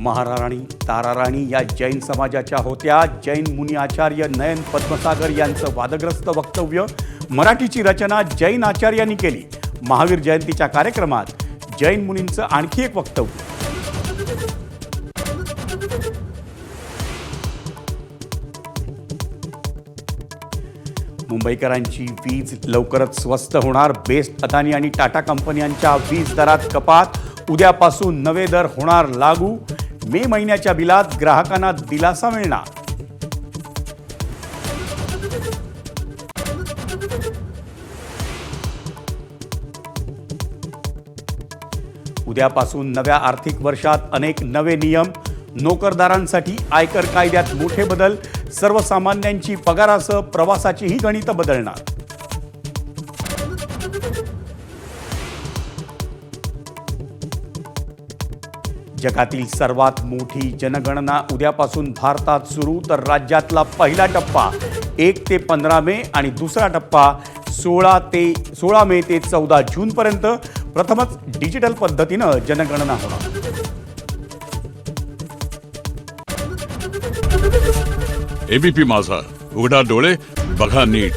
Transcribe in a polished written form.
महाराणी ताराराणी या जैन समाजाच्या होत्या. जैन मुनी आचार्य नयन पद्मसागर यांचं वादग्रस्त वक्तव्य. मराठीची रचना जैन आचार्यांनी केली. महावीर जयंतीच्या कार्यक्रमात जैन मुनींचं आणखी एक वक्तव्य. मुंबईकरांची वीज लवकरच स्वस्त होणार. बेस्ट, अदानी आणि टाटा कंपन्यांच्या वीज दरात कपात. उद्यापासून नवे दर होणार लागू. मे महिन्याच्या बिलात ग्राहकांना दिलासा मिळणार. उद्यापासून नव्या आर्थिक वर्षात अनेक नवे नियम. नोकरदारांसाठी आयकर कायद्यात मोठे बदल. सर्वसामान्यांची पगारासह प्रवासाचीही गणितं बदलणार. जगातील सर्वात मोठी जनगणना उद्यापासून भारतात सुरू. तर राज्यातला पहिला टप्पा 1 ते 15 मे आणि दुसरा टप्पा 16 मे ते 14 जूनपर्यंत. प्रथमच डिजिटल पद्धतीनं जनगणना होणार. एबीपी माझा, उघडा डोळे बघा नीट.